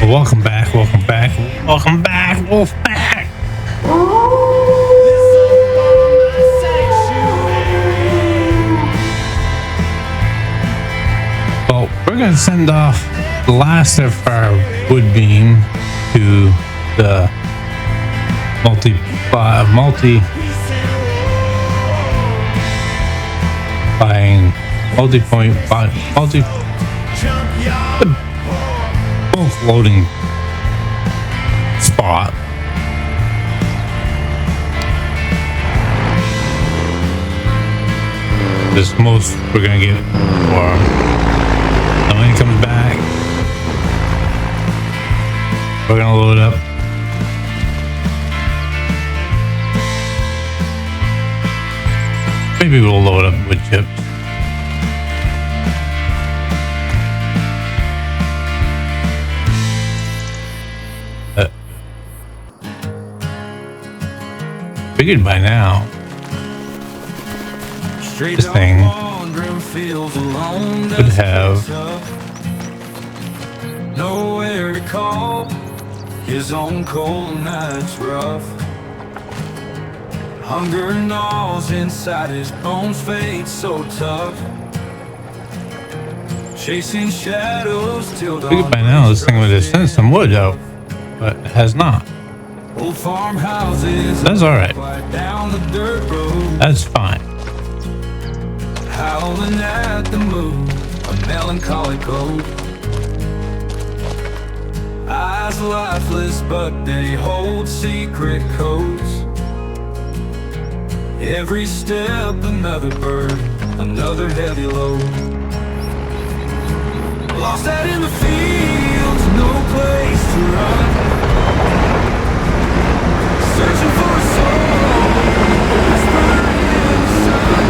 Welcome back, welcome back, welcome back, wolf back. Well, we're gonna send off the last of our wood beam to the multi-point bulk loading spot. This most we're gonna get for and when he comes back, we're gonna load up. Maybe we'll load up wood chips. Figured by now this thing would have nowhere to call. His own cold nights rough. Hunger gnaws inside his bones, fate so tough. Chasing shadows till dawn. Figured by now this thing would have sent some wood out, but it has not. Old farmhouses. That's alright. Down the dirt road. That's fine. Howling at the moon, a melancholy cold. Eyes lifeless, but they hold secret codes. Every step another burden, another heavy load. Lost out in the fields, no place to run. Searching for a soul, whispering in the sun.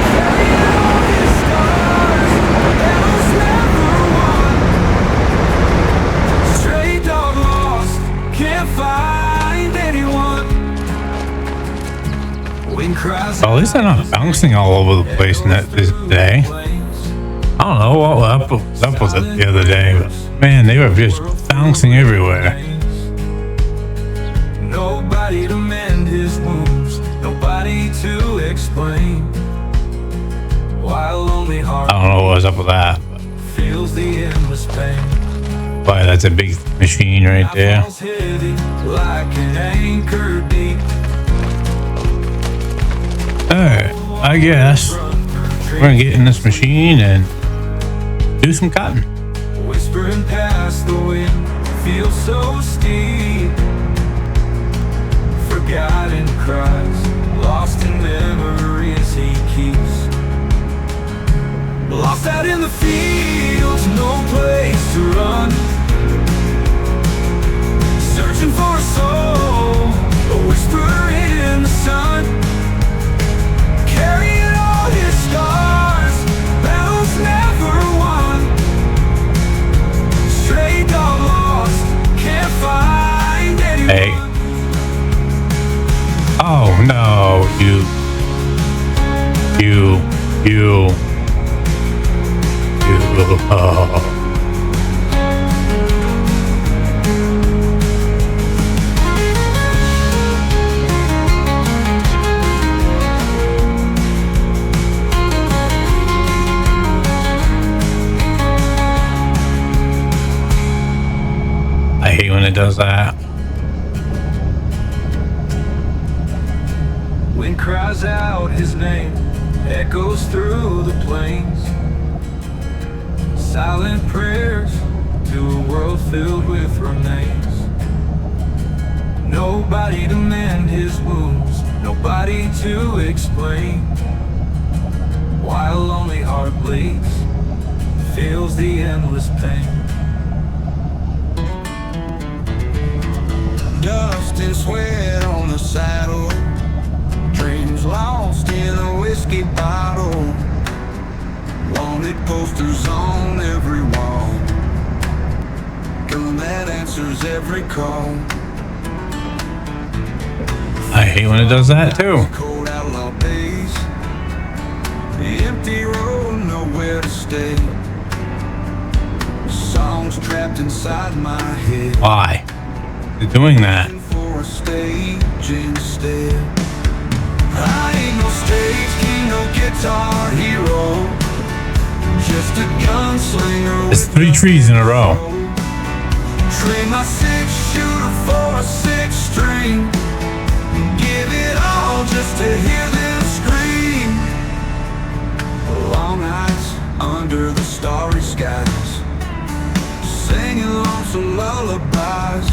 Carrying all his scars, battles never won. Stray dog lost, can't find anyone. Wind cries. Well, at least they're not bouncing all over the place in this day. I don't know what up was it the other day, but man, they were just bouncing everywhere. Nobody to mend his wounds, nobody to explain why a lonely heart I don't know what was up with that. But feels the endless pain. boy, that's a big machine right there. Falls heavy like an anchor deep. Alright, I guess we're gonna get in this machine and do some cotton. Whispering past the wind, feels so steep. Forgotten cries, lost in memories he keeps. Lost out in the fields, no place to run. Searching for a soul, a whisper in the sun. Carrying all his scars, battles never won. Stray dog lost, can't find anyone. Hey. Oh no, you. Oh. I hate when it does that. Wind cries out his name, echoes through the plains. Silent prayers to a world filled with remains. Nobody to mend his wounds, nobody to explain why a lonely heart bleeds, feels the endless pain. Dust and sweat on the saddle, dreams lost in a whiskey bottle. Wanted posters on every wall, gun that answers every call. I hate when it does that too. Cold outlaw days, the empty road, nowhere to stay. Song songs trapped inside my head. Why? They're doing that. For a stage instead. I ain't no stage king, no guitar hero. Just a gunslinger. It's 3 trees in a row. Trade my 6-shooter for a 6-string. Give it all just to hear them scream. Long nights under the starry skies, singing lonesome lullabies.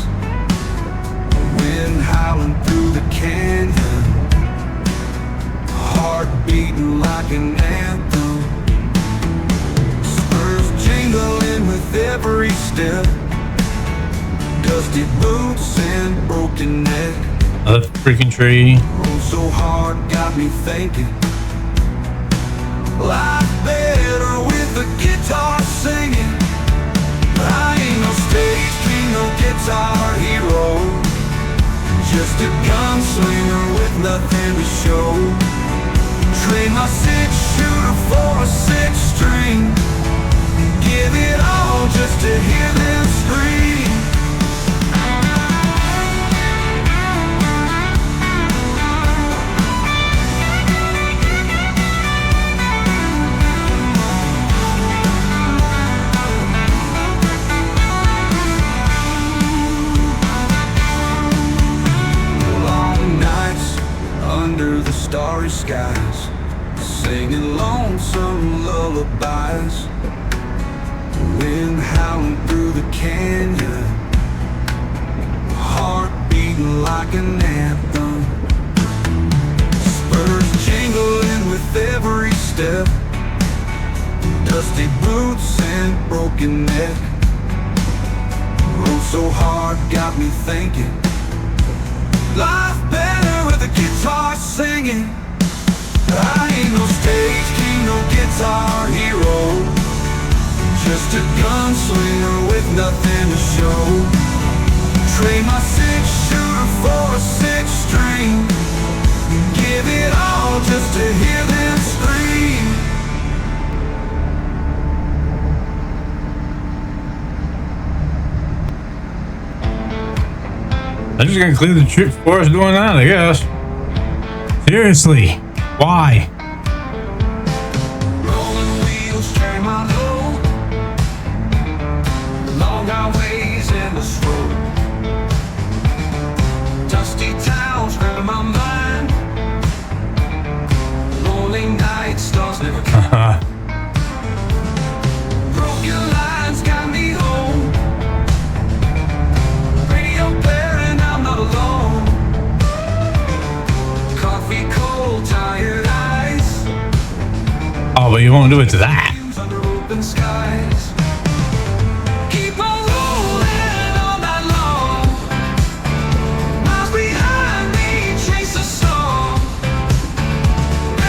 Wind howling through the canyon, heart beating like an anthem. Spurs jingling with every step, dusty boots and broken neck. Another freaking tree. Rolled so hard, got me thinking. Life better with a guitar singing. I ain't no stage king, no guitar hero. Just a gunslinger with nothing to show. Trade my 6-shooter for a 6-string. Give it all just to hear them scream. Under the starry skies, singing lonesome lullabies. Wind howling through the canyon, heart beating like an anthem. Spurs jingling with every step, dusty boots and broken neck. Rode so hard, got me thinking. Life better with a guitar singing. I ain't no stage king, no guitar hero. Just a gunslinger with nothing to show. Trade my 6-shooter for a 6-string. Give it all just to hear them scream. I'm just gonna clear the trip forest doing that, I guess. Seriously, why? Rolling wheels carry my load. Long highways in the road. Dusty towns grab my mind. Lonely nights, stars never come. Broken lines got me home. Radio blaring, I'm not alone. Coffee cold, tired eyes. Oh, but you won't do it to that. Under open skies. Keep on rolling all night long. Miles behind me, chase a song.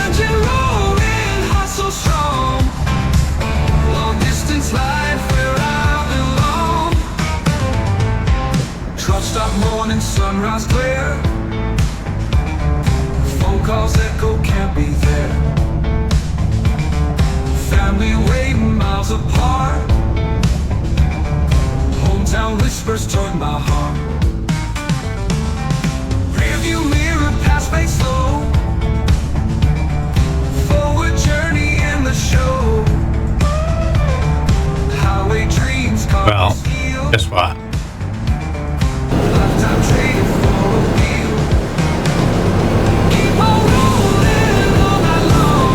Engine rolling, heart so strong. Long distance life where I belong. Truck stop morning, sunrise glare. Phone calls echo, can't be there. Family waiting miles apart. Hometown whispers toward my heart. Rearview mirror, past fade slow. Forward journey in the show. Highway dreams, cars Well, steel. guess what? Lifetime traded for a wheel. Keep on rolling all night long.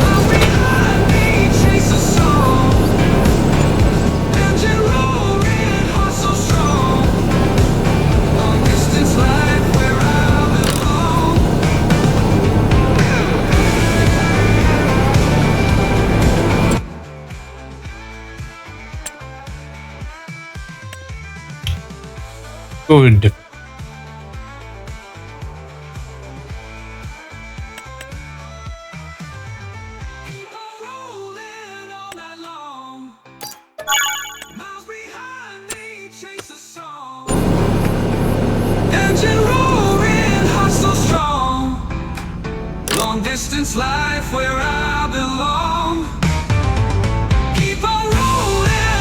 Miles behind me, chase a song. Engine roaring, heart so strong. Long distance life where I belong. Good. Keep on rolling all night long. Miles behind me, chase a song. Engine roaring, heart so strong. Long distance life where I belong. Keep on rolling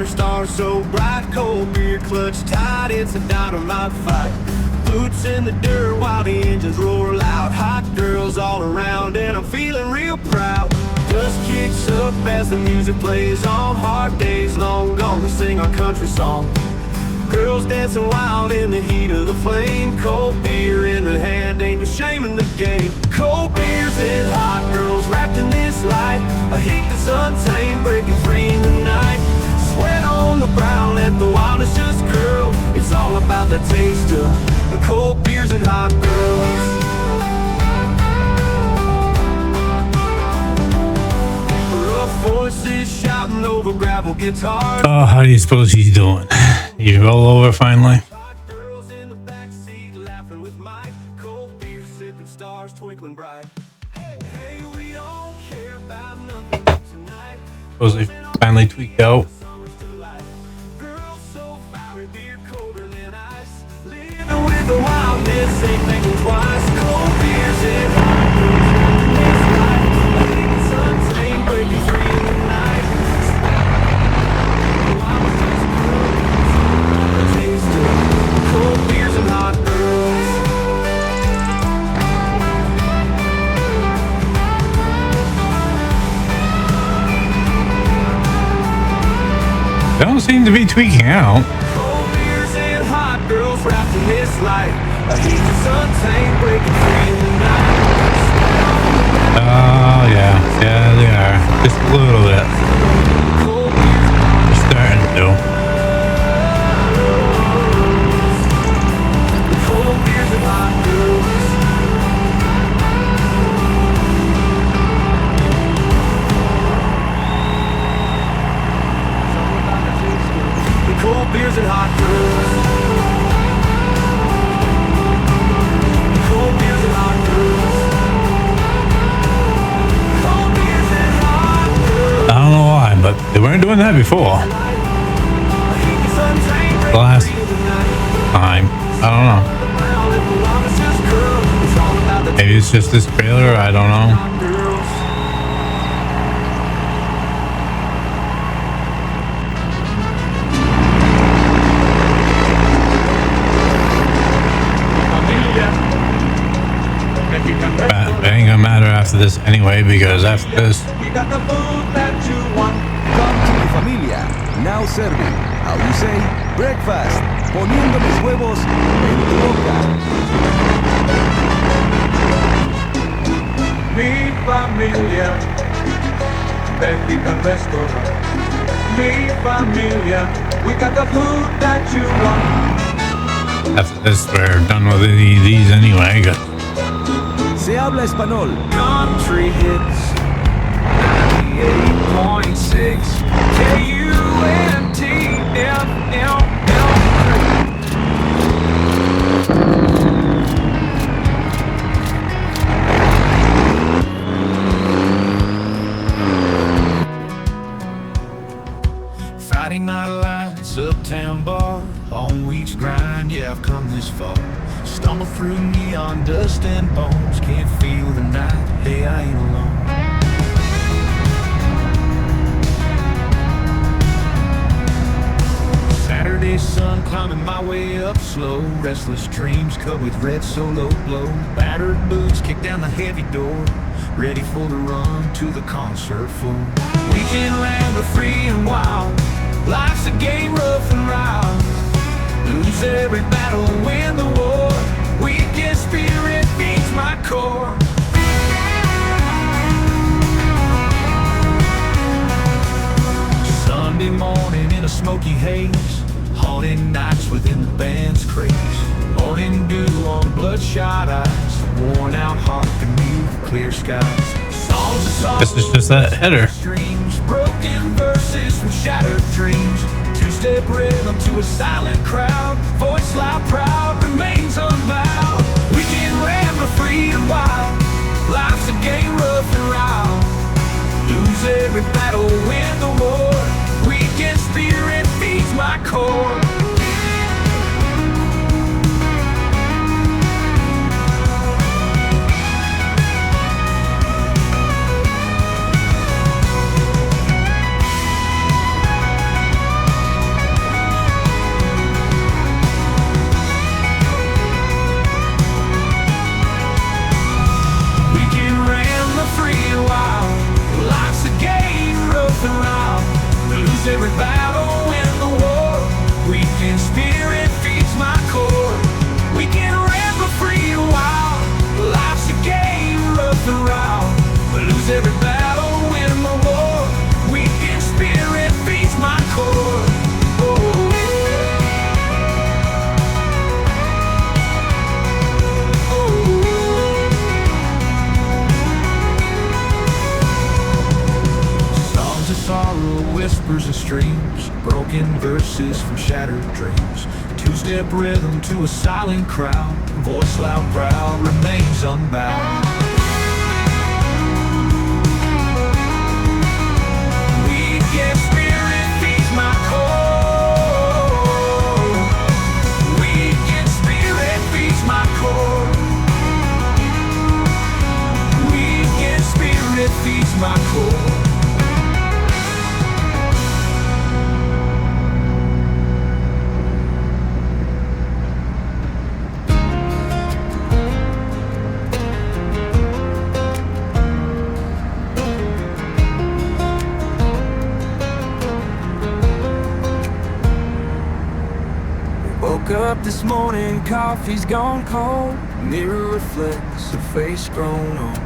summer stars so bright. Cold beer clutch tight, it's a dynamite fight. Boots in the dirt while the engines roar loud. Hot girls all around and I'm feeling real proud. Dust kicks up as the music plays on. Hard days long gone, we sing our country song. Girls dancing wild in the heat of the flame. Cold beer in the hand, ain't no shame in the game. Cold beers and hot girls wrapped in this light. A heat that's untamed, breaking free in the night. Sweat on the brow, let the wildness just curl. It's all about the taste of the cold beers and hot girls. Voices shouting over gravel guitars. Oh, how do you suppose he's doing? You roll over finally? Girls in the backseat laughing with Mike. Cold beer sipping, stars twinkling bright. Hey, we don't care about nothing tonight. Suppose he finally tweaked out. Girls so fiery, beer colder than ice. Living with the wildness, ain't thinking twice. Cold beers and hot girls in this life. I think it's untamed, breaking free in the night. The wildness just grows. The taste of cold beers and hot girls. They don't seem to be tweaking out. Cold beers and hot girls wrapped in this light. A heat that's untamed, breaking free in the night. Oh, yeah. Yeah, they are. Just a little bit. Cold beers, They're starting to. cold beers and hot girls. The cold beers and hot girls. Cold beers and hot girls. Cold beers and hot girls. I don't know why, but they weren't doing that before. The last time. I don't know. Maybe it's just this trailer. I don't know. But it ain't gonna matter after this anyway, because after this, We got the food that you want. Come to mi familia, now serving, how you say, breakfast, poniendo mis huevos en tu boca. Mi familia, Mexican restaurant. Mi familia, we got the food that you want. after this, we're done with these anyway. Se habla español. Country hits 98.6 KUNTFM. Friday night lights, uptown bar, long week's grind, yeah, I've come this far. Stumble through neon dust and bones, can't feel the night, hey, I ain't alone. Saturday sun climbing my way up slow, restless dreams cut with red solo blow. Battered boots kick down the heavy door, ready for the run to the concert floor. Weekend land, we're free and wild, life's a game rough and round. Lose every battle, win the war. Weekend spirit feeds my core. Sunday morning in a smoky haze, haunting nights within the band's craze. Morning dew on bloodshot eyes, worn out heart beneath clear skies. Songs of sorrow, This is just that header. streams, broken verses from shattered dreams. Two-step rhythm to a silent crowd, voice loud, proud, remains unbowed. Weekend ran for free and wild, life's a game rough and round. Lose every battle, win the war. Weekend spirit feeds my core. whispers of streams, broken verses from shattered dreams. Two-step rhythm to a silent crowd, voice loud, proud, remains unbound. Weekend spirit feeds my core. Weekend spirit feeds my core. Weekend spirit feeds my core. Woke up this morning, coffee's gone cold. Mirror reflects a face grown old.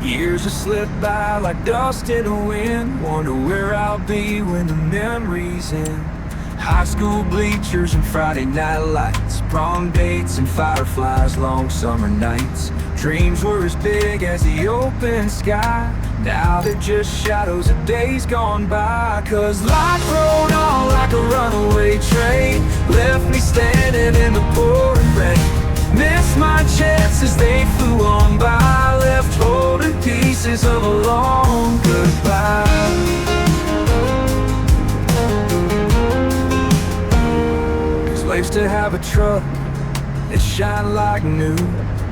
Years have slipped by like dust in the wind. Wonder where I'll be when the memories end. High school bleachers and Friday night lights, prom dates and fireflies, long summer nights. Dreams were as big as the open sky. Now they're just shadows of days gone by. Cause life rode on like a runaway train, left me standing in the pouring rain. Missed my chances, they flew on by, left holding pieces of a long goodbye. I used to have a truck that shined like new.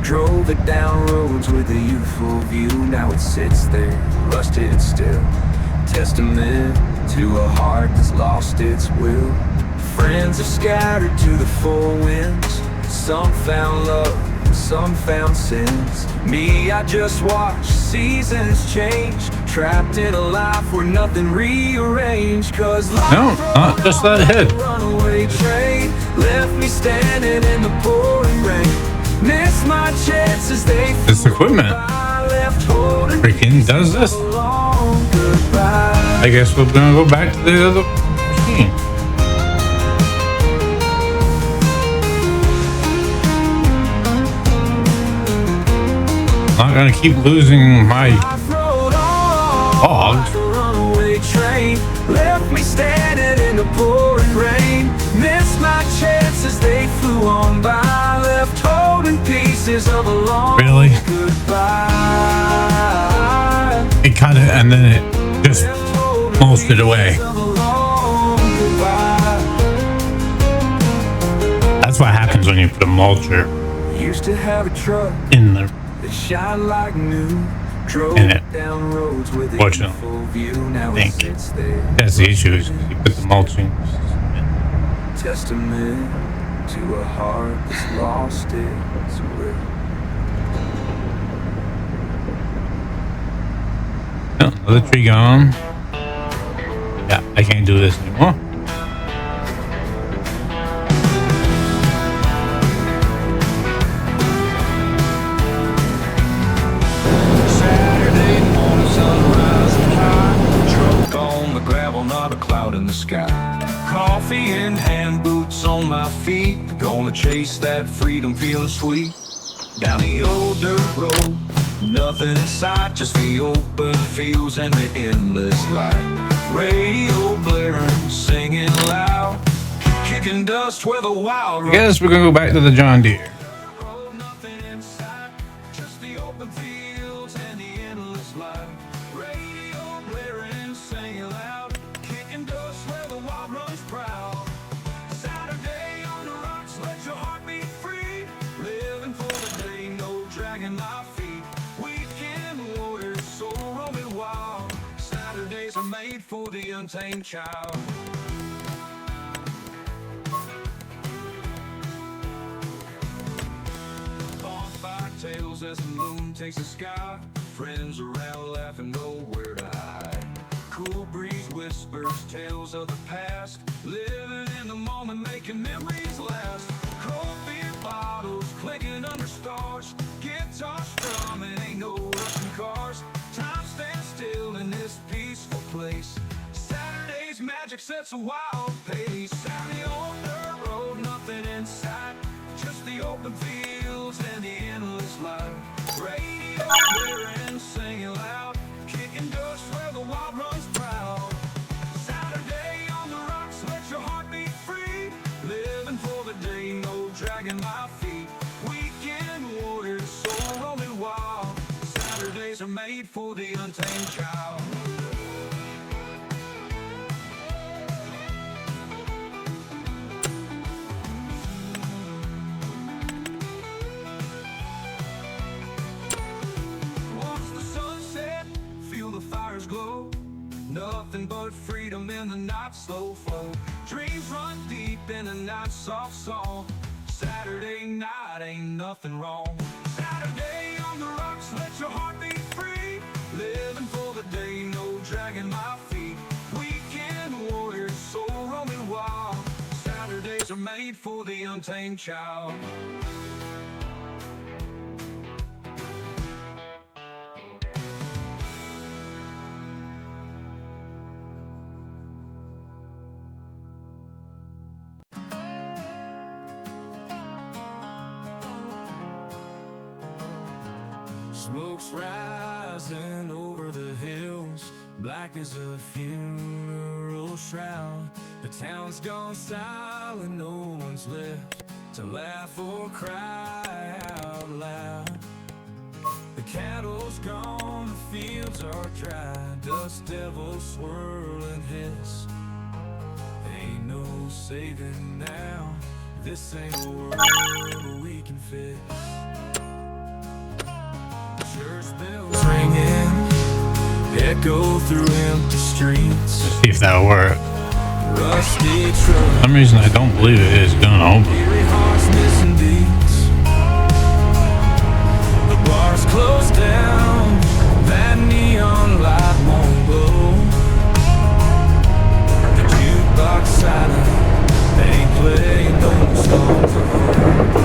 Drove it down roads with a youthful view. Now it sits there, rusted still, testament to a heart that's lost its will. Friends have scattered to the four winds. Some found love, some found sins. Me, I just watch seasons change, trapped in a life where nothing rearranged. Cause life No, not just that head. runaway train left me standing in the pouring rain. Missed my chances, they This equipment freaking does this. I guess we're gonna go back to the other machine. Not gonna keep losing my dogs. Left me standing in the pouring rain. Missed my chances, they flew on by, left holding pieces of a long Really? goodbye. It kind of, and then it just mulched it away. That's what happens when you put a mulcher Used to have a truck in the that shine like new. Drove in it. down roads with a Fortunately, beautiful view. Now I it think sits there. that's the issue. Is you put the mulching. Testament to a heart that's lost its will. Oh, another tree gone. Yeah, I can't do this anymore. Saturday morning, sunrise and high. Truck on the gravel, not a cloud in the sky. Coffee in hand, boots on my feet. Gonna chase that freedom, feeling sweet. Down the old dirt road, nothing in sight, just the open fields and the endless light. Radio blaring, singing loud, kicking dust where the wild I guess we're gonna go back to the John Deere. road, nothing in sight, just the open fields and the endless light. Radio blaring, singing loud, kicking dust where the wild runs proud. Saturday on the rocks, let your heart be free. Living for the day, no dragging my feet. Weekend warriors, so roaming wild. Saturdays are made for the untamed child. Bonfire tales as the moon takes the sky. Friends around laughing, nowhere to hide. Cool breeze whispers tales of the past. Living in the moment, making memories last. Cold beer bottles clinking under stars. Guitar strumming, ain't no rushing cars. Time stands still in this peaceful place. Saturday's magic sets a wild pace. Saturday on dirt road, nothing in sight, just the open fields and the endless light. Radio blaring, singing loud, kicking dust where the wild runs proud. Saturday untamed child. Watch the sunset, feel the fires glow. Nothing but freedom in the night's slow flow. Dreams run deep in the night's soft song. Saturday night ain't nothing wrong. Saturday on the rocks, let your heart be free. Living for the day, no dragging my feet. Weekend warriors, soul roaming wild. Saturdays are made for the untamed child. Smoke's rising over the hills, black as a funeral shroud. The town's gone silent, no one's left to laugh or cry out loud. The cattle's gone, the fields are dry, dust devils swirl and hiss. Ain't no saving now, this ain't a world we can fix. Church bells ringing, echo through empty streets. See if that'll work. Rusty For truck, some reason, I don't believe it is gonna open. weary hearts missing beats. The bar's closed down, that neon light won't glow. The jukebox silent, ain't playing no songs of hope.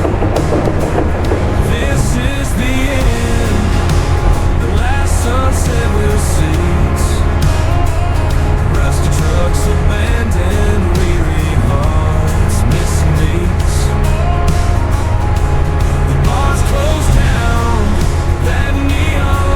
This is the end, the last sunset we'll see. Rusty trucks, abandoned, weary hearts, missing beats. The bar's closed down, that neon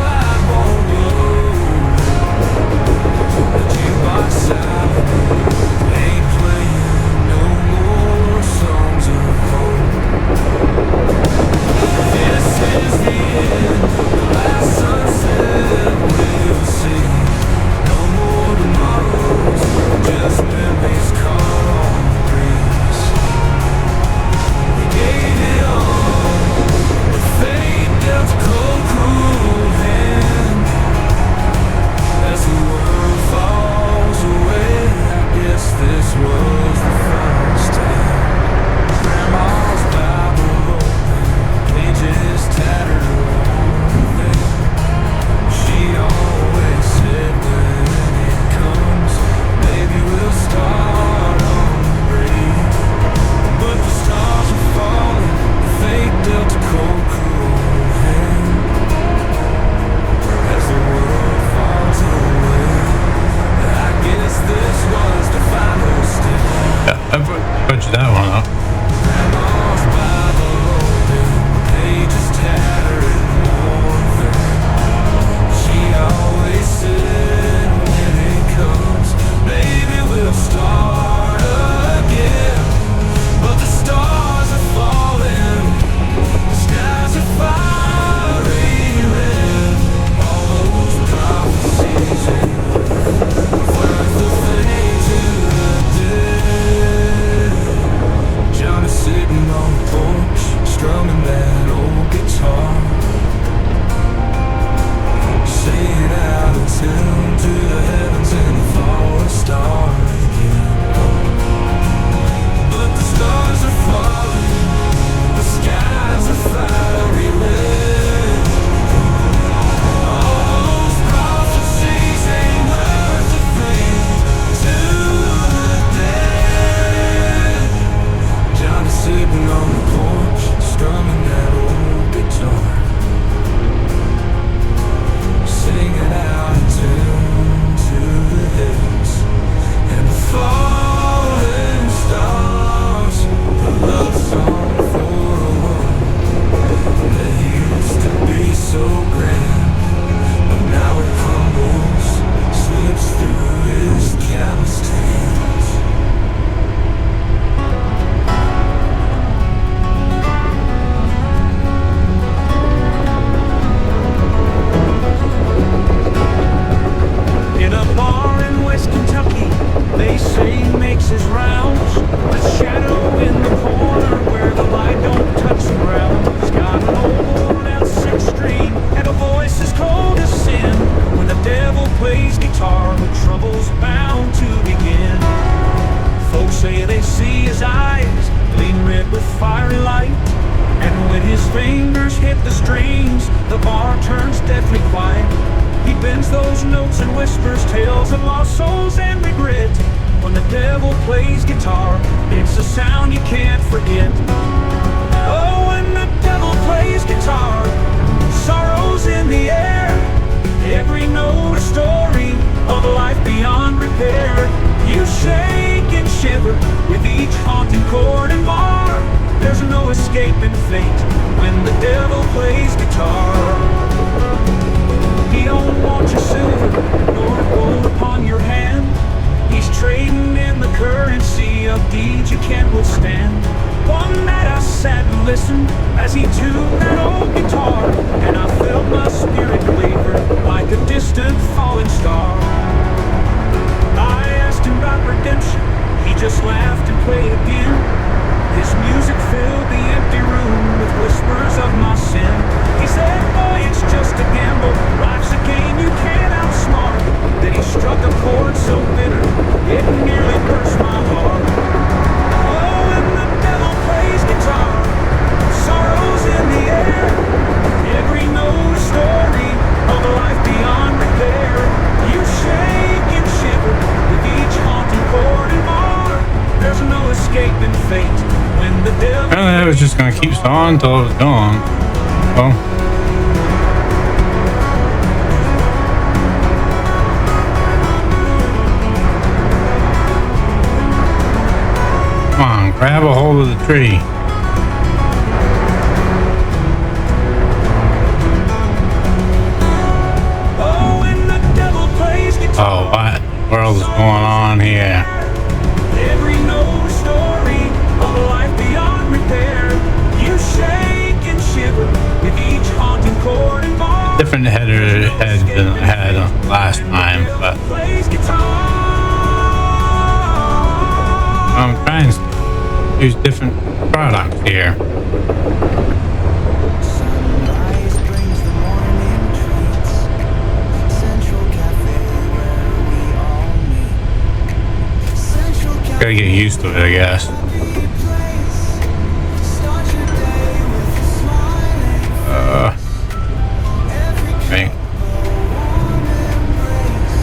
faces rounds. The shadow in the corner where the light don't touch the ground. He's got an old worn out 6th Street and a voice as cold as sin. When the devil plays guitar, the trouble's bound to begin. Folks say they see his eyes gleam red with fiery light, and when his fingers hit the strings, the bar turns deathly quiet. He bends those notes and whispers tales of lost souls and regret. When the devil plays guitar, it's a sound you can't forget. Oh, when the devil plays guitar, sorrow's in the air. Every note a story of a life beyond repair. You shake and shiver with each haunting chord and bar. There's no escaping fate when the devil plays guitar. He don't want your silver nor gold upon your hand. He's trading in the currency of deeds you can't withstand. One night I sat and listened as he tuned that old guitar, and I felt my spirit waver like a distant falling star. I asked him about redemption, he just laughed and played again. His music filled the empty room with whispers of my sin. He said, boy, it's just a gamble, life's a game you can't outsmart. Then he struck a chord so bitter, it nearly burst my heart. Oh, when the devil plays guitar, sorrow's in the air. Every note a story of a life beyond repair. You shake and shiver with each haunting chord and bar. There's no escaping fate when the devil. Apparently, I was just gonna keep on until it was gone. Well, come on, grab a hold of the tree. Oh, when the devil plays guitar. Oh, what in the world is going on here? Every note a story of a life beyond repair. You shake and shiver with each haunting chord and bar. Different head than I had last time, but Plays guitar. I'm trying to use different products here. Sunrise brings the morning treats. Central Cafe where we all meet. Central Cafe. Gotta get used to it, I guess. Start your day with a smiling Right. warm embrace.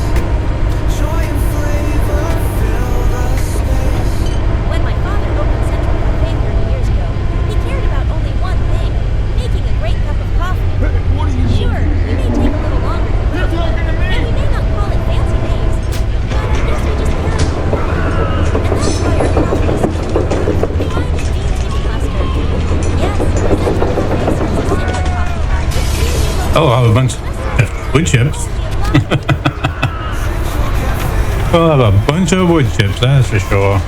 Joy and flavor fill the space. When my father opened Central Cafe 30 years ago, he cared about only one thing, making a great cup of coffee. What are you Sure, we may take a little longer to brew, and we may not call it fancy names, but I guess we just care about it. And that's why our coffee is behind the Dean's Hidden Mustard. Yes, Central Cafe serves a simpler coffee. Oh, I'll have a bunch of wood chips. I'll have a bunch of wood chips, that's for sure.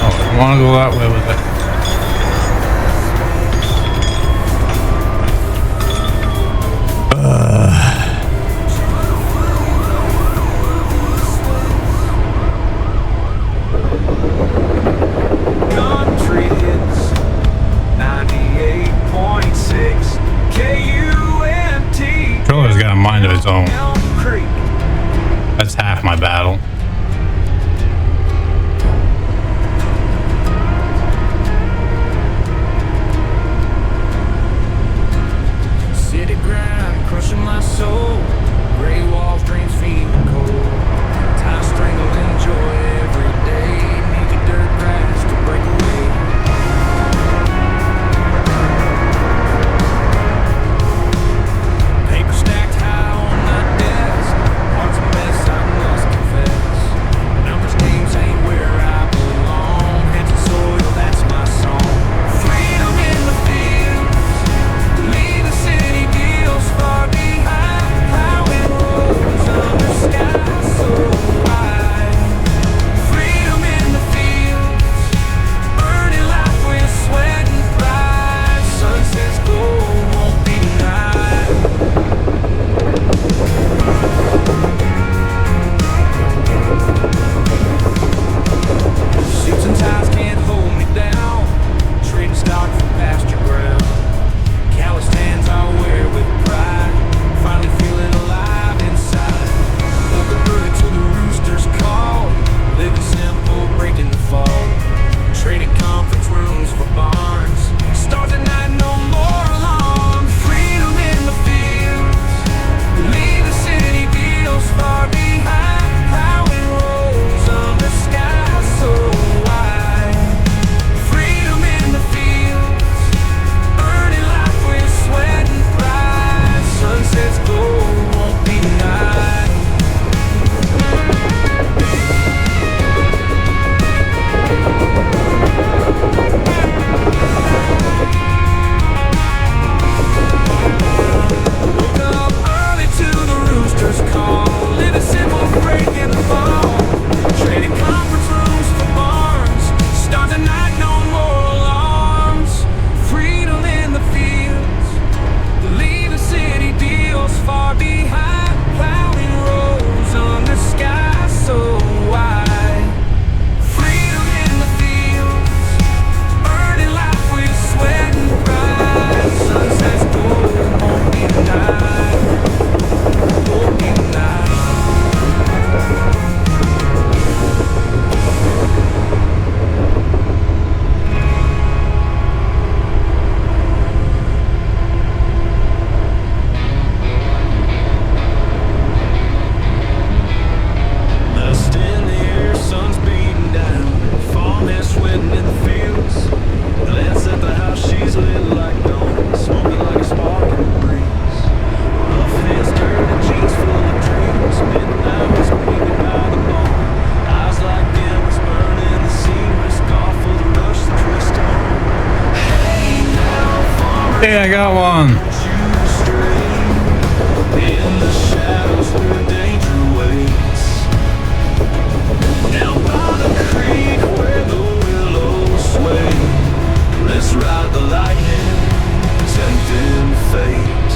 Oh, I don't want to go that way with it. Country hits 98.6 KUNT. Controller's got a mind of its own. Elm Creek. That's half my battle. City grind crushing my soul. Gray walls, dreams feeling cold. Time strangle, enjoy every day. Need the dirt grass to break away. Paper stacked high on my desk. Heart's a mess, I must confess. Yeah, I got one. In the shadows where danger waits. Down by the creek where the willows sway. Let's ride the lightning, tempting fate.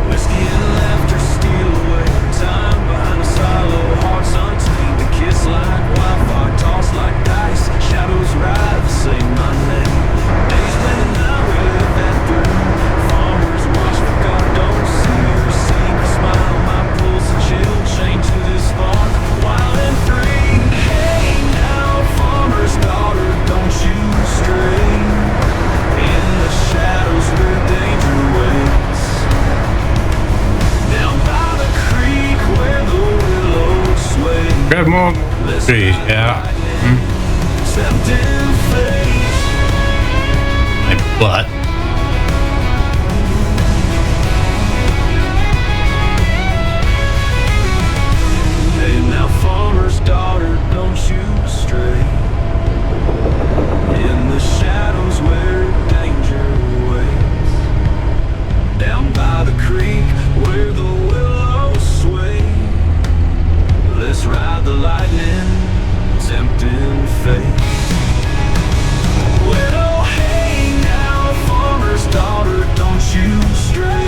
Whiskey and laughter steal away. Time behind a silo, hearts untamed. A kiss like wildfire, tossed like dice. Shadows ride the same my name. Days blending now, we live that through. Farmers watch, but God don't see. Your secret smile, my pulse a chill. Chained to this spark, wild and free. Hey now, farmer's daughter, don't you stray. In the shadows where danger waits. Down by the creek where the willows sway. Grab more trees, yeah. Tempting fate. My butt. Hey now, farmer's daughter, don't you stray. In the shadows where danger waits. Down by the creek where the willows sway. Let's ride the lightning, tempting fate. Well, hey now, farmer's daughter, don't you stray.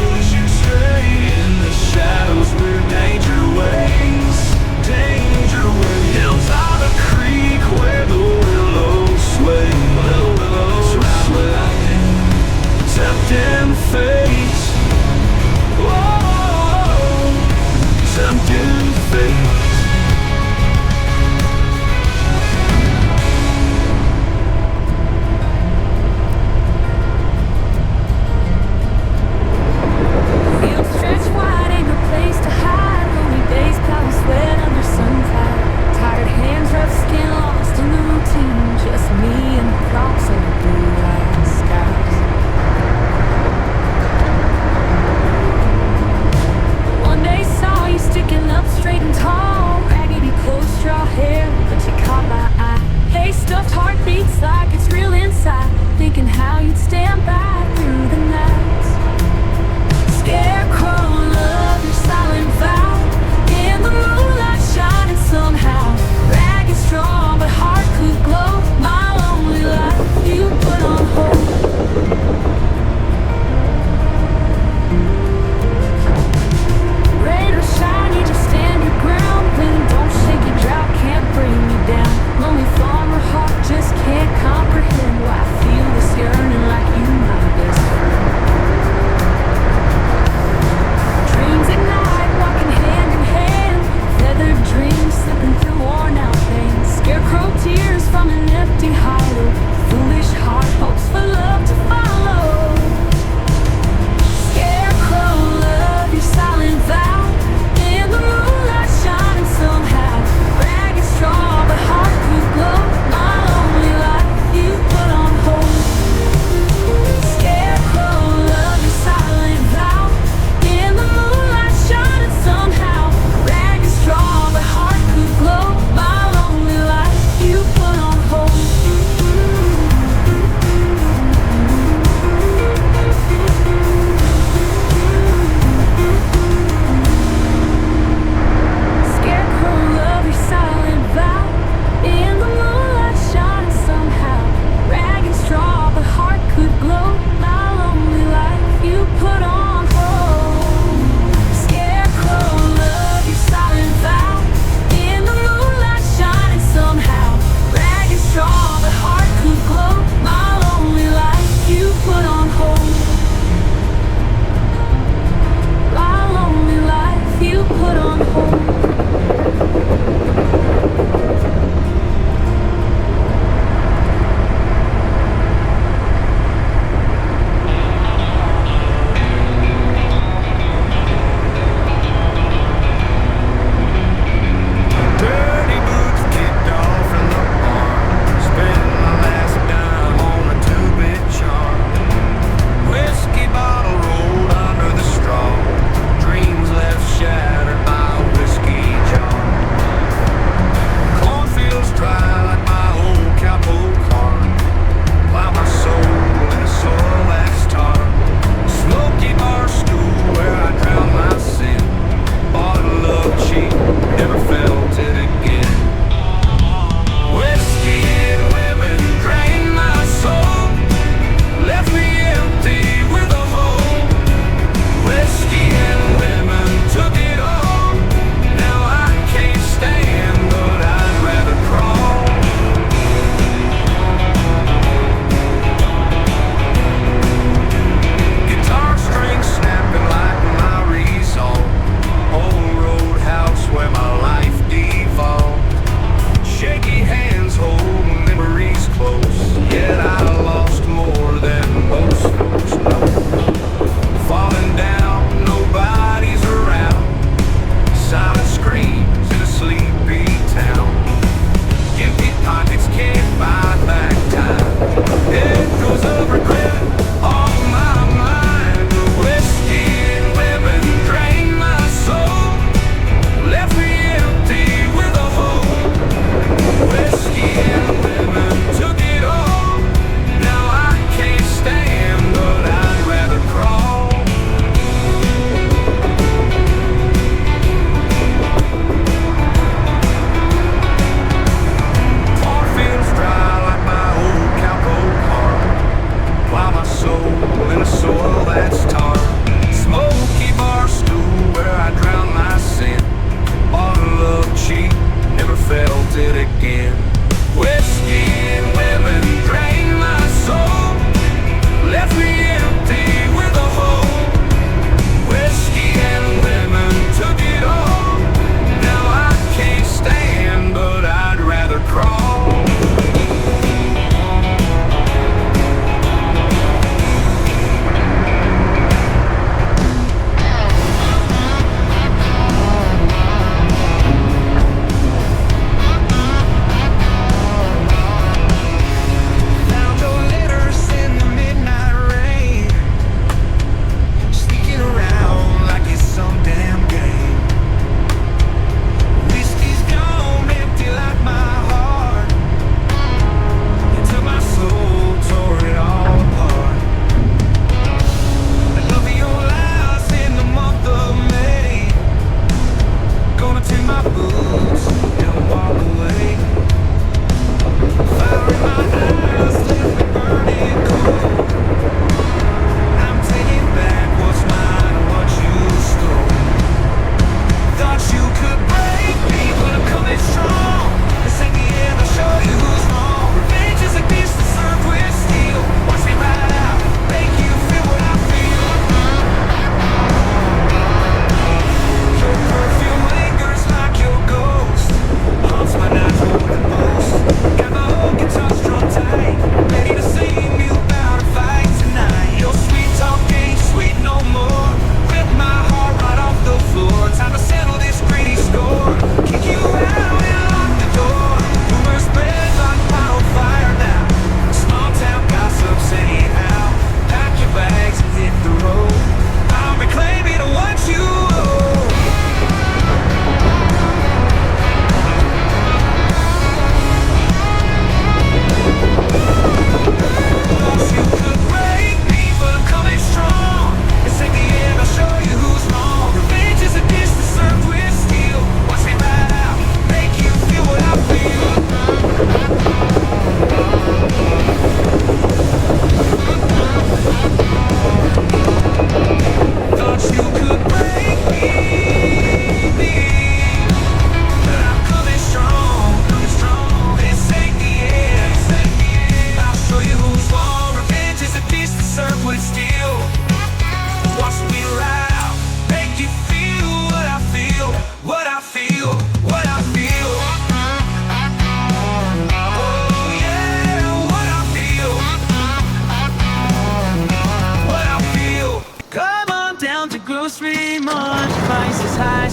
In the shadows where danger waits. Danger waits. Hills by the creek where the willows sway. Let's ride the lightning, tempting fate. Whoa, tempting fate. Fields stretch wide, ain't no place to hide. Lonely days, cloudy sweat under sunlight. Tired hands, rough skin, lost in the routine. Just me and the crops and the blue-eyed skies. One day saw you sticking up straight and tall. Raggedy clothes, straw hair, but you caught my eye. Hey, stuffed heart beats like it's real inside. Thinking how you'd stand by through the nights. Scarecrow, love your silent vow. In the moonlight shining somehow. Ragged, strong, but heart could glow. My lonely life you put on hold. Rain or shine, you just stand your ground. Wind don't shake you, drought can't bring you down. Lonely farmer heart just can't comprehend why I feel this yearning like you my best friend. Dreams at night, walking hand in hand. Feathered dreams slipping through worn out veins. Scarecrow tears from an empty hollow. Foolish heart hopes for love to follow. Scarecrow, love your silent vow. In the moonlight shining somehow. Ragged, strong, but heart could glow. My lonely life you put on hold. Scarecrow, love your silent vow. In the moonlight shining somehow. Ragged, strong, but heart could glow. My lonely life you put on hold.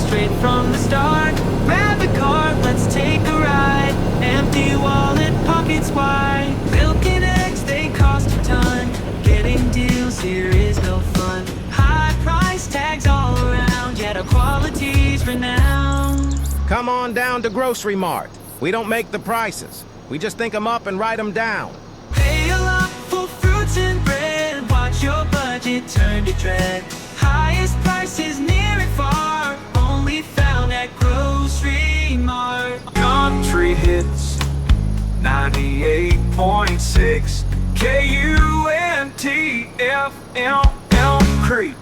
straight from the start. Grab the card, let's take a ride. Empty wallet, pockets wide. Milk and eggs, they cost a ton. Getting deals here is no fun. High price tags all around, yet our quality's renowned. Come on down to Grocery Mart. We don't make the prices. We just think them up and write them down. Pay a lot for fruits and bread. Watch your budget turn to dread. Highest prices near and far, only found at Grocery Mart. Country hits 98.6 KUNTFM Elm Creek.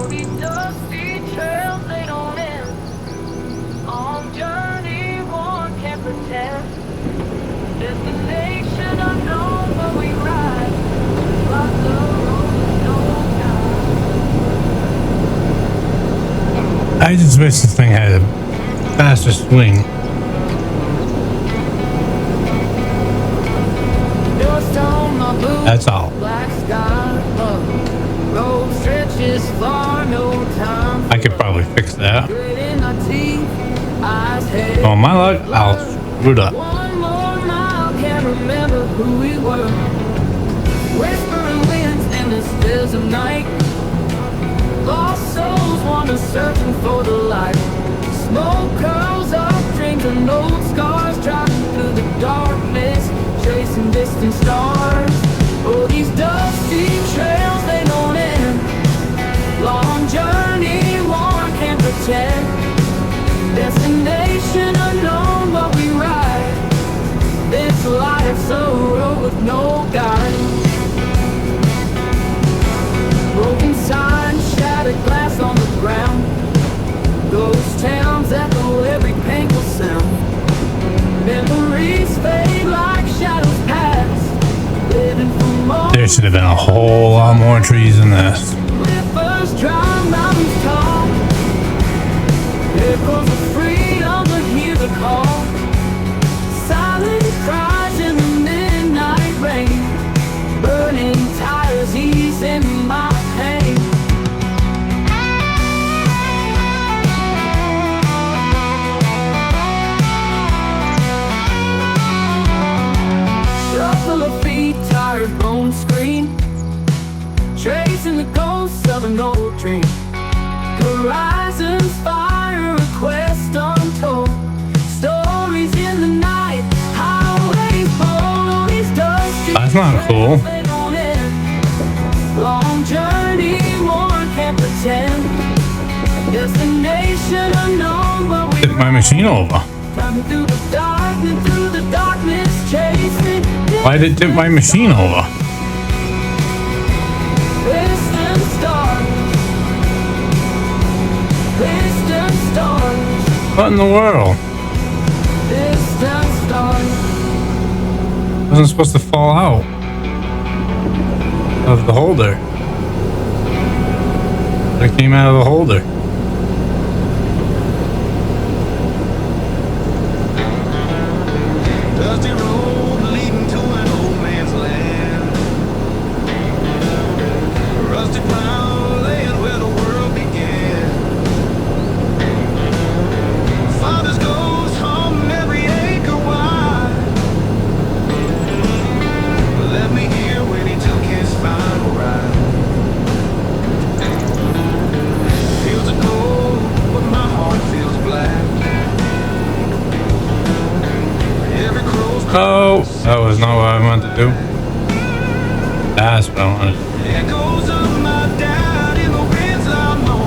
These dusty trails, they don't end. On journey, one can't pretend. Destination unknown, but we ride. Like the road, no guide. I just wish this thing had a faster swing. Dust on my boots, That's all. black sky above. Road stretches far, no time. I could probably fix that. Grit in our teeth, eyes heavy. Oh, my luck, I'll screw it up. One more mile, can't remember who we were. Whispering winds in the stills of night. Lost souls wander searching for the light. Smoke curls up, dreams and old scars. Driving through the darkness, chasing distant stars. Oh, these dusty trails, they don't end. Long journey, one can't pretend. Destination unknown, but we ride. This life's a road with no guide. Broken signs, shattered glass on the ground. Ghost towns echo every painful sound. Memories fade like shadows pass. Living for more. There should have been a whole lot more trees than this. Rivers dry, mountains tall. Echoes of freedom, but hear the call. Silent cries in the midnight rain. Burning tires easing my pain. Shuffle of feet, tired bones scream. Tracing the ghosts of an old dream. Horizons fire, a quest untold. Stories in the night, highways bold. These dusty That's not cool. trails, they don't end. Long journey, one can't pretend. Destination unknown, but we Tip my machine over. climbing through the darkness, chasing. Why did it tip my machine over? Distant stars. Distant stars. What in the world? Distant stars. Wasn't supposed to fall out of the holder. It came out of the holder. Dusty road leading to an old man's land. Rusty plow laying where the world began. Father's ghost hum every acre wide. Let me hear when he took his final ride. Feels a cold, but my heart feels black. Every crow's Oh, that was not what I wanted to do. That's what I wanted. echoes of my dad in the winds I know.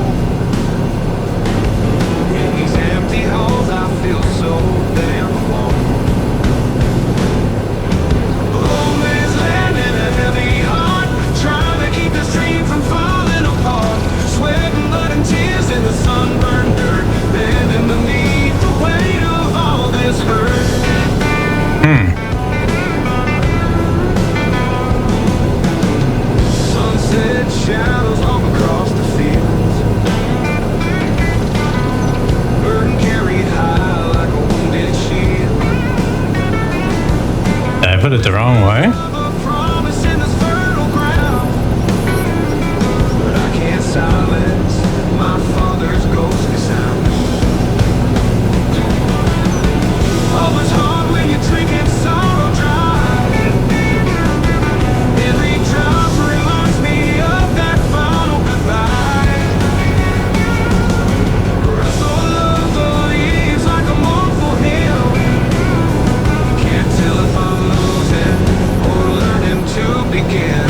In these empty halls I feel so damn alone. Old man's land and a heavy heart, trying to keep this dream from falling apart. Sweat and blood and tears in the sunburned dirt, bending beneath the weight of all this hurt. Sunset shadows long across the fields. put it the wrong way? A promise in this fertile ground. But I can't silence my father's ghostly sound. Oh, it's hard when you're drinking sorrow dry. Every drop reminds me of that final goodbye. Wrestle love the leaves like a mournful hymn. Can't tell if I'm losing or learning to begin.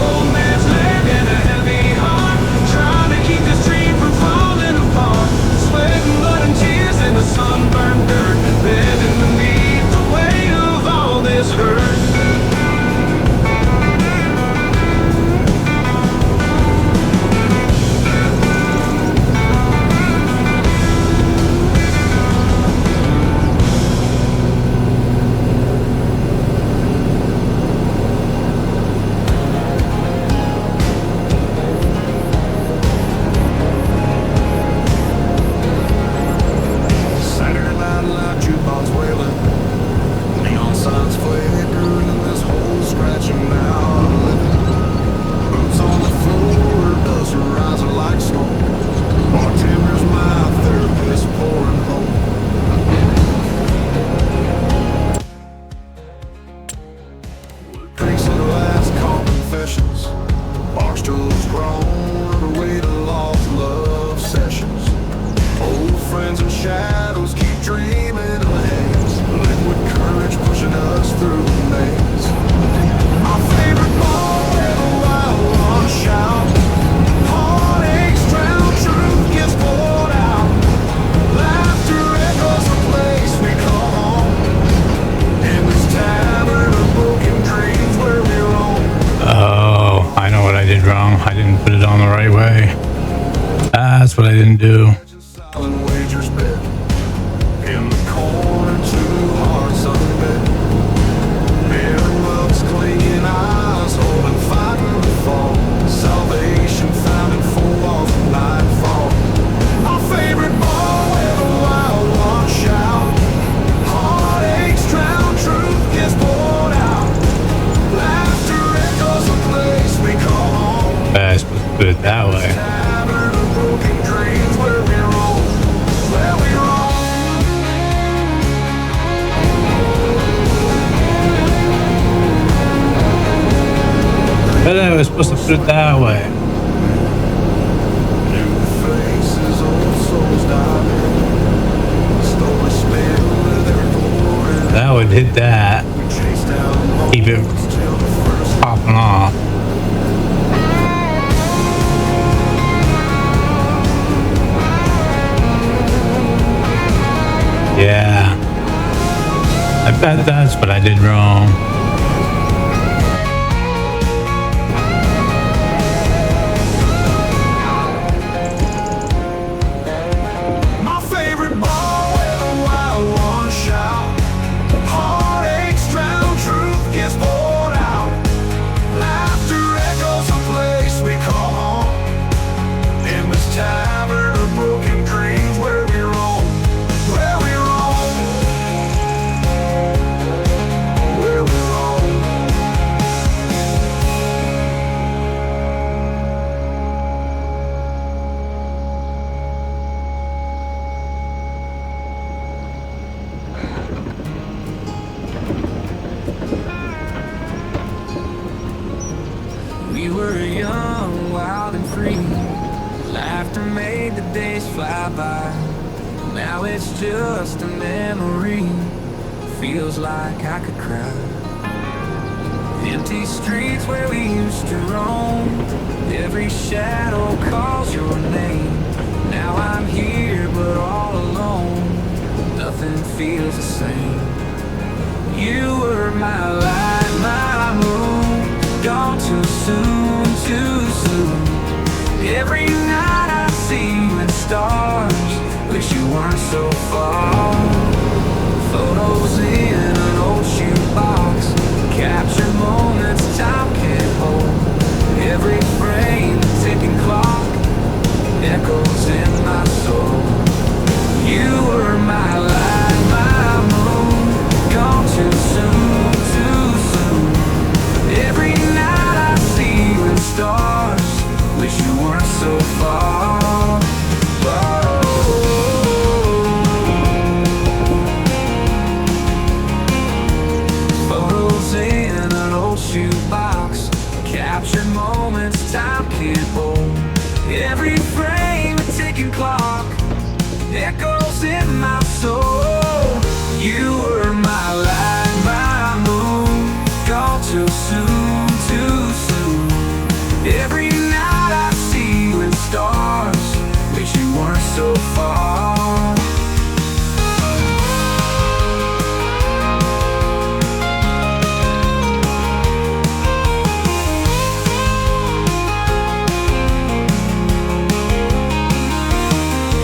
Old man's leg and a heavy heart, trying to keep this dream from falling apart. Sweat and blood and tears in the sunburned dirt, bending beneath the weight of all this hurt. Saturday night live jukebox wailing, neon signs flickering in this hole, scratching out a living. Boots on the floor, dust rising like smoke. Bartender's my therapist pouring hope. Drinks and last call confessions. Bar stools grown, away to lost love sessions. Old friends and shadows keep dreaming of the haze. Liquid courage pushing us through the maze. Our favorite bar where the wild ones shout. Heartaches drown, truth gets poured out. Laughter echoes the place we call home. In this tavern of broken dreams where we roam. Oh, I know what I did wrong. I didn't put it on the right way. That's what I didn't do. Silent wagers bet. In the corner, two hearts unmet. Bare mugs, clinging eyes, holding fighting the fall. Salvation found in four walls of nightfall. Our favorite bar where the wild ones shout. Heartaches drown, truth gets poured out. Laughter echoes the place we call home. I was supposed to put it that way. Tavern of broken dreams where we roam, where we roam. But I was supposed to put it that way. New faces, old souls dying. Slowly spin with their glory. That would hit that. We chase down Keep it moments till the first. popping off. Yeah. I bet that's what I did wrong. My favorite bar where the wild ones shout. Heartaches drown, truth gets poured out. Laughter echoes the place we call home. In this tavern of broken dreams where we roam, where we roam, where we roam. We were young, wild and free. Laughter made the days fly by. Now it's just a memory. Feels like I could cry. Empty streets where we used to roam. Every shadow calls your name. Now I'm here but all alone. Nothing feels the same. You were my light, my moon. Gone too soon, too soon. Every night I see you in stars. Wish you weren't so far. Photos in an old shoebox. Capture moments time can't hold. Every moments time can't hold. Every frame a ticking clock echoes in my soul. You were my light, my moon, gone too soon, too soon. Every night I see you in stars, wish you weren't so far.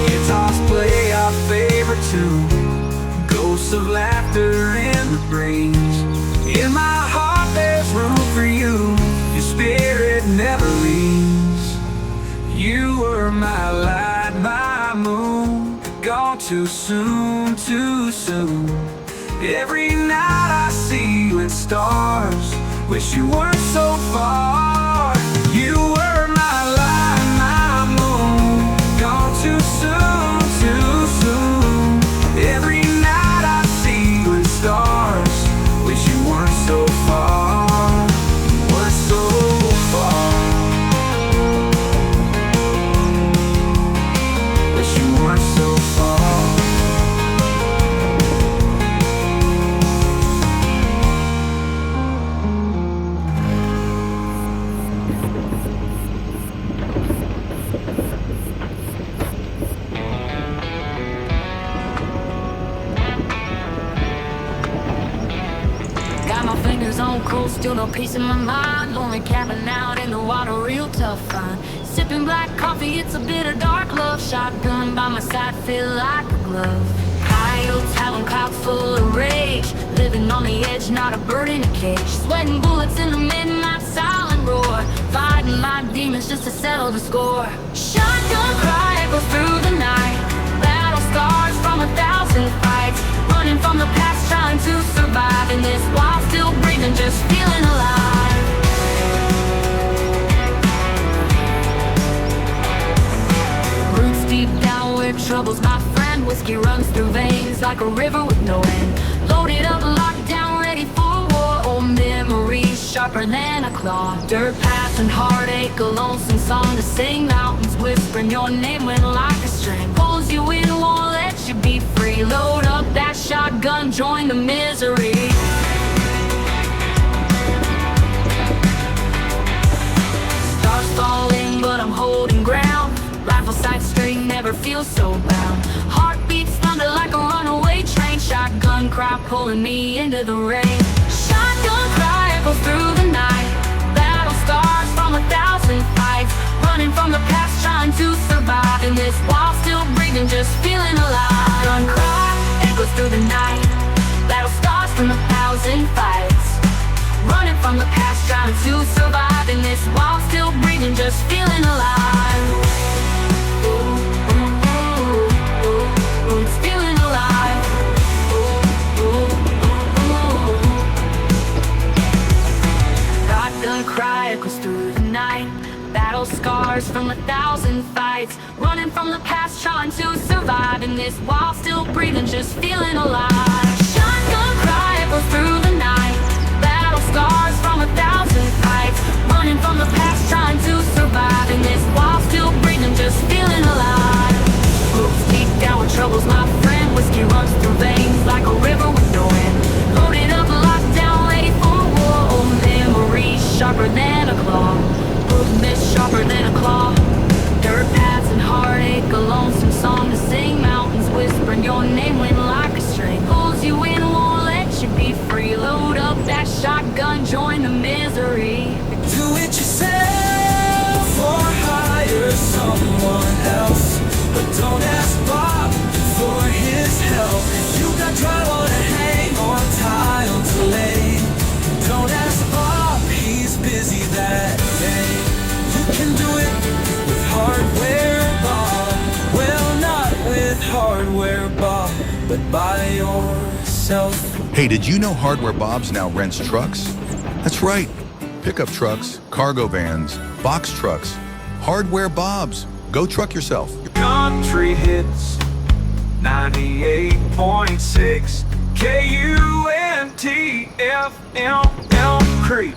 Guitars play our favorite tune, ghosts of laughter in the breeze. In my heart there's room for you, your spirit never leaves. You were my light, my moon, gone too soon, too soon. Every night I see you in stars, wish you weren't so far. You were my light, my moon, gone too soon, too soon. Every night I see you in stars, wish you weren't so far, weren't so far. Wish you weren't so far. Got my fingers on cold, still no peace in my mind. Only camping out in the water, real tough find. Sipping black coffee, it's a bitter dark love. Shotgun by my side, feel like a glove. Coyotes howling, clouds full of rage. Living on the edge, not a bird in a cage. Sweating bullets in the midnight silent roar. Fighting my demons just to settle the score. Shotgun cry echoes through the night. Battle scars from 1,000 fights. Running from the past, trying to survive in this while still breathing, just feeling alive. Roots deep down where trouble's my friend. Whiskey runs through veins like a river with no end. Loaded up, locked down, ready for war. Old memories sharper than a claw. Dirt paths and heartache, a lonesome song to sing. Mountains whispering your name when like a string pulls you in, won't let you be free. Load up that shotgun, join the misery. Stars falling, but I'm holding ground. Rifle sight straight, never feel so bound. Heartbeats thunder like a runaway train. Shotgun cry pulling me into the rain. Shotgun cry echoes through the night. Battle scars from 1,000 fights. Running from the past, trying to survive in this while still breathing, just feeling alive. Gun cry echoes through the night. Battle scars from 1,000 fights. Running from the past, trying to survive in this while still breathing, just feeling alive. Ooh, ooh, ooh, ooh, ooh, it's feeling alive. Ooh, ooh, ooh, ooh. Shotgun cry echoes through the night. Battle scars from 1,000 fights. Running from the past, trying to survive in this while still breathing, just feeling alive. Shotgun cry echoes through the night. Battle scars from 1,000 fights. Running from the past, trying to survive in this while still breathing, just feeling alive. Roots deep down where trouble's my friend. Whiskey runs through veins like a river with no end. Loaded up, locked down, ready for war. Old memories sharper than a claw. Movement sharper than a claw. Dirt paths and heartache, a lonesome song to sing. Mountains whispering your name when like a string pulls you in, won't let you be free. Load up that shotgun, join the misery. Do it yourself or hire someone else, but don't ask Bob for his help. You got drywall to hang or tile to lay. Don't ask Bob, he's busy that day. You can do it with hardware Bob. Well, not with hardware Bob, but by yourself. Hey, did you know Hardware Bob's now rents trucks? That's right. Pickup trucks, cargo vans, box trucks. Hardware Bob's. Go truck yourself. Country hits 98.6 KUNT FM Elm Creek.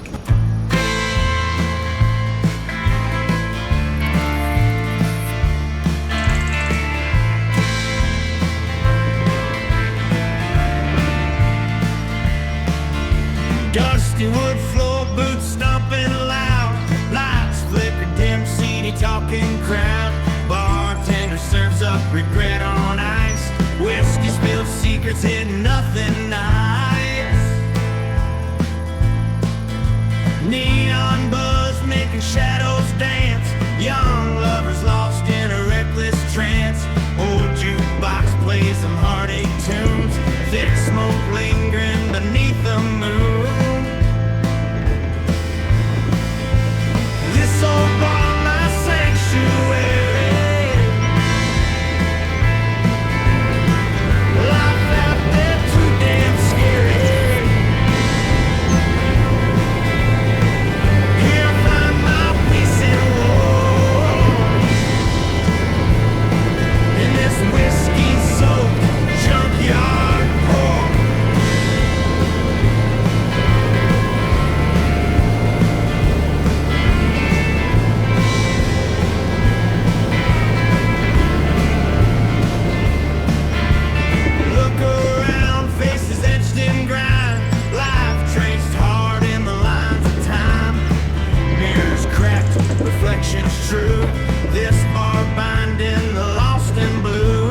nation's true. This bar binding the lost and blue.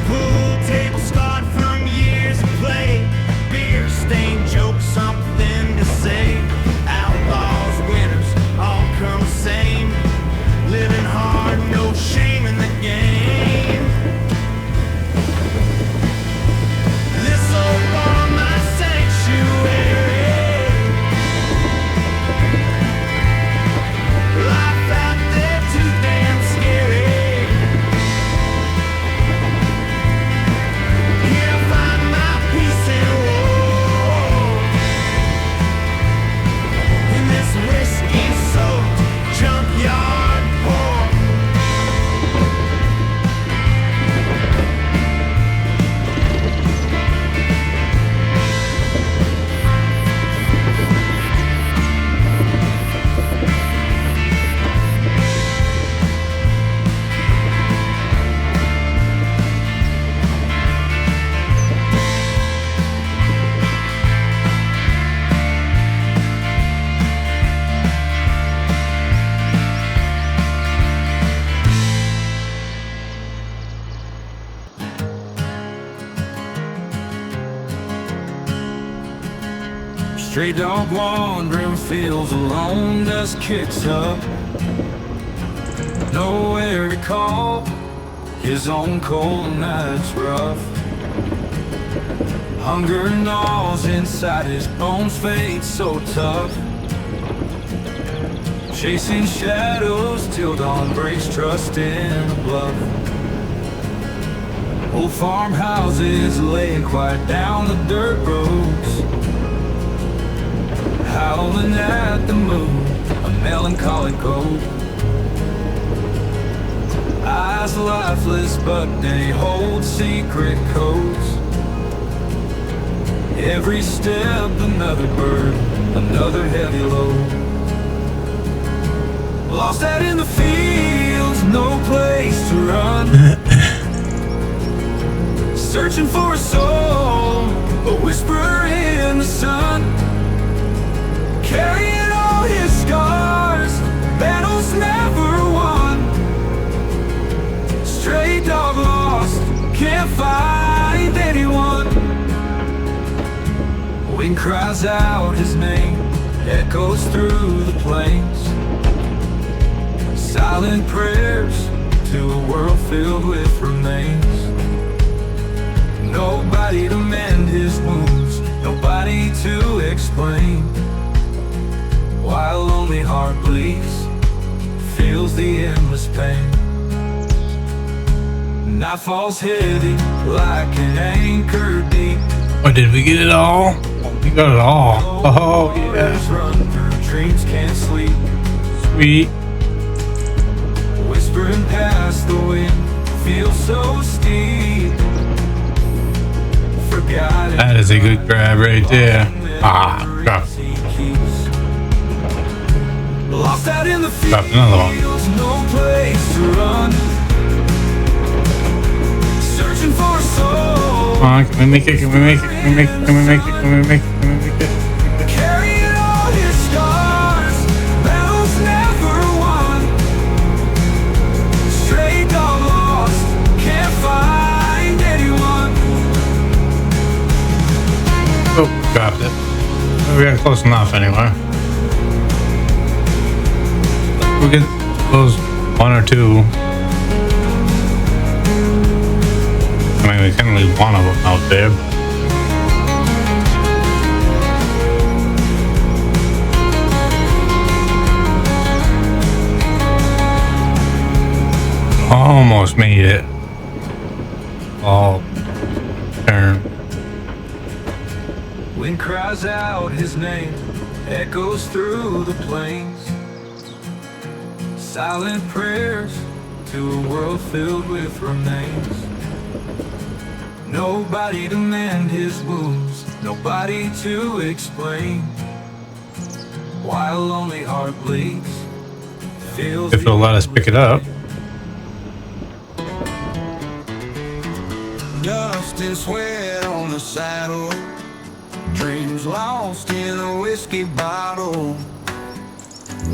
Pool table scarred from years of play. Beer stained jokes, something to say. Outlaws, winners, all come same. Living hard, no shame in the game. This old bar, my sanctuary. Life out there too damn scary. Here I find my peace and war. In this whiskey-soaked junkyard pour. Stray dog wandering fields alone, dust kicks up. Nowhere to call, his own cold night's rough. Hunger gnaws inside his bones, fate so tough. Chasing shadows till dawn breaks, trust in the bluff. Old farmhouses laying quiet down the dirt roads. Howling at the moon, a melancholy goat. Eyes lifeless, but they hold secret codes. Every step another burden, another heavy load. Lost out in the fields, no place to run. Searching for a soul, a whisper in the sun. Carrying all his scars, battles never won. Stray dog lost, can't find anyone. Wind cries out his name, echoes through the plains. Silent prayers to a world filled with remains. Nobody to mend his wounds, nobody to explain. While a lonely heart bleeds, feels the endless pain. Night falls heavy like an anchor deep. Oh, did we get it all? We got it all. Oh, yeah. Run through dreams, can't sleep. Sweet. Whispering past the wind, feels so steep. Forgotten. That is a good grab right there. Ah, drop. Lost out in the Drop another one. fields, no place to run. Searching for a soul. Come on, can we make it? Can we make it? Can we make it? Can we make it? Can we make it? Can we make it? Carrying all his scars, battles never won. Stray dog lost, can't find anyone. Oh, dropped it. We got close enough anyway. We get those one or two. I mean, we can leave one of them out there. Almost made it. All turn. Wind cries out his name, echoes through the plains. Silent prayers to a world filled with remains. Nobody to mend his wounds, nobody to explain. While a lonely heart bleeds, feels. If they'll let us pick it up. Dust and sweat on the saddle, dreams lost in a whiskey bottle.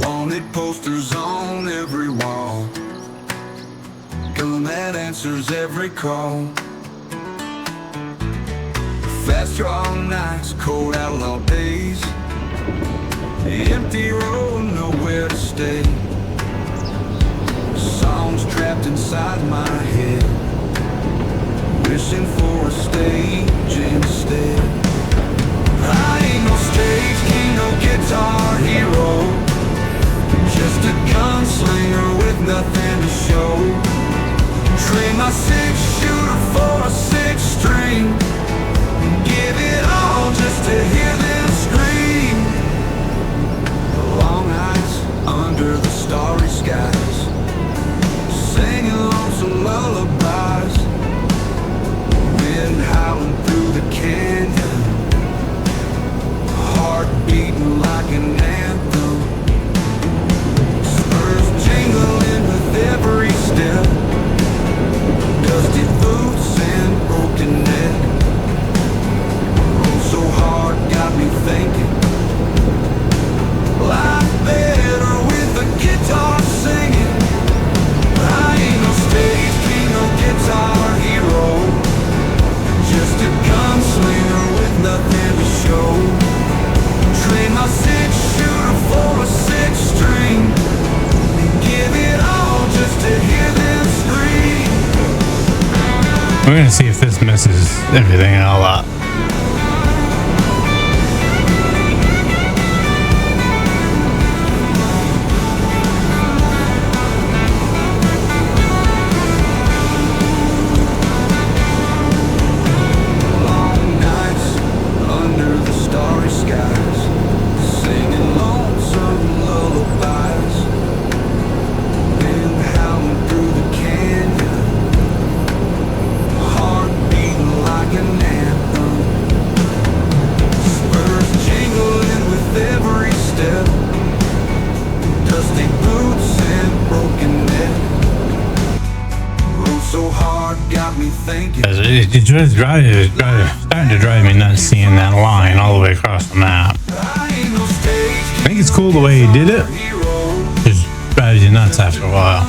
Wanted posters on every wall. Gun that answers every call. Fast draw nights, cold outlaw days. Empty road, nowhere to stay. Songs trapped inside my head, wishing for a stage instead. I ain't no stage king, no guitar hero, just a gunslinger with nothing to show. Trade my 6-shooter for a 6-string, give it all just to hear them scream. Long nights under the starry skies, singing lonesome lullabies. Wind howling through the canyon, heart beating like an anthem. Spurs jingling with every step, dusty boots and broken neck. Rolled so hard, got me thinking. Life better with a guitar singing. I ain't no stage king, no guitar hero, just a gunslinger with nothing to show. Trade my 6-shooter for a 6-string, give it all just to hear them scream. We're gonna see if this misses everything a lot. It's starting to drive me nuts seeing that line all the way across the map. I think it's cool the way he did it. Just drives you nuts after a while.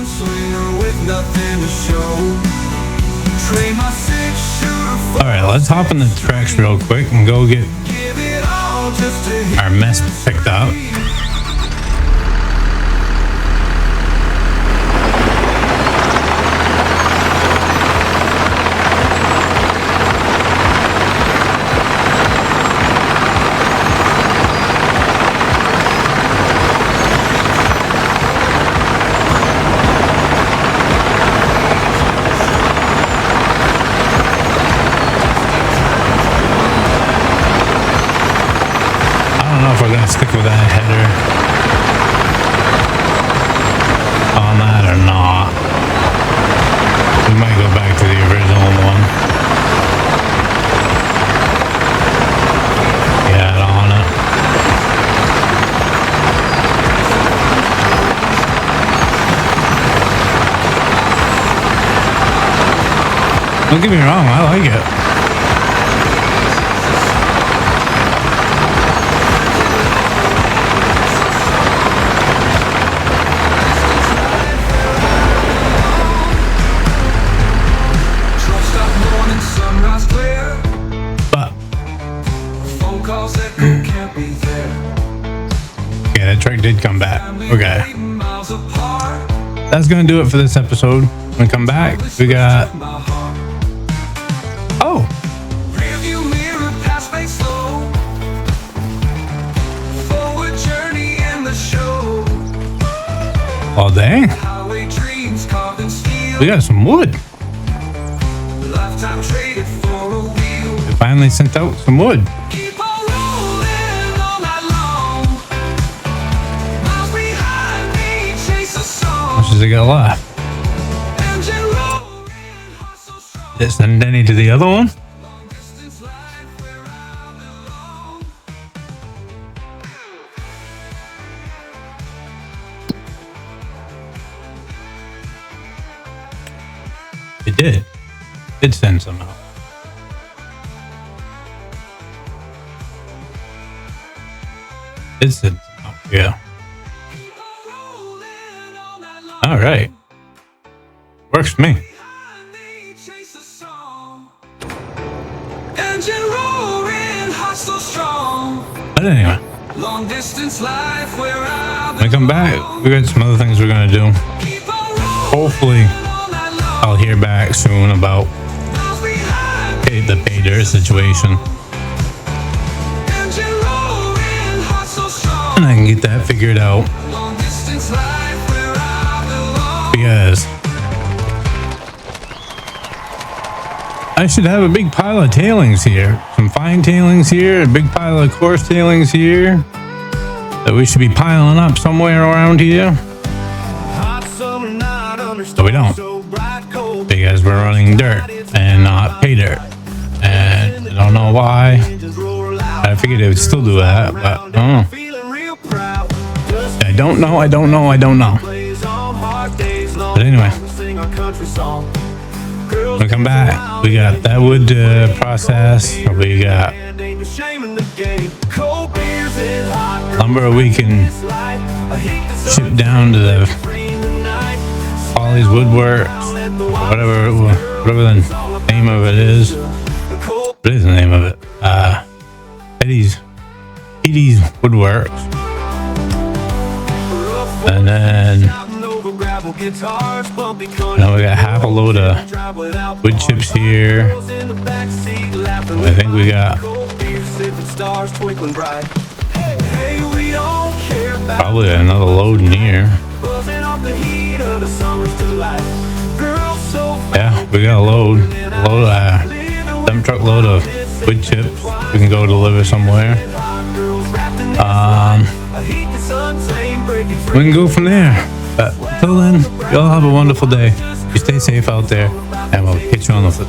Alright, let's hop in the tracks real quick and go get our mess picked up. Stick with that header on that or not. We might go back to the original one. Yeah, on it. Don't get me wrong, I like it. Track did come back. Okay. That's gonna do it for this episode. When we come back, we got oh dang. We got some wood. We finally sent out some wood. Does it got left? Did it send any to the other one? It did. It send some out. It sent some out, yeah. All right. Works for me. Chase the song. Engine roaring, heart so strong. But anyway, Long distance life where I've when I come back, we got some other things we're gonna do. keep on rolling Hopefully, all night long. I'll hear back soon about Miles behind, the pay dirt situation, engine roaring, heart so strong. and I can get that figured out. Long distance life where I belong. Because I should have a big pile of tailings here. Some fine tailings here, a big pile of coarse tailings here. That we should be piling up somewhere around here. But we don't. Because we're running dirt and not pay dirt. And I don't know why. I figured it would still do that, but I don't know. I don't know. But anyway. When we come back, we got that wood process. We got lumber we can ship down to the Polly's Woodworks, whatever the name of it is. What is the name of it? Eddie's Woodworks. And then now we got half a load of wood chips here. I think we got probably another load in here. Yeah, we got a load dump truck load of wood chips. We can go deliver somewhere. We can go from there. But until then, y'all have a wonderful day. You stay safe out there, and we'll catch you on the flip.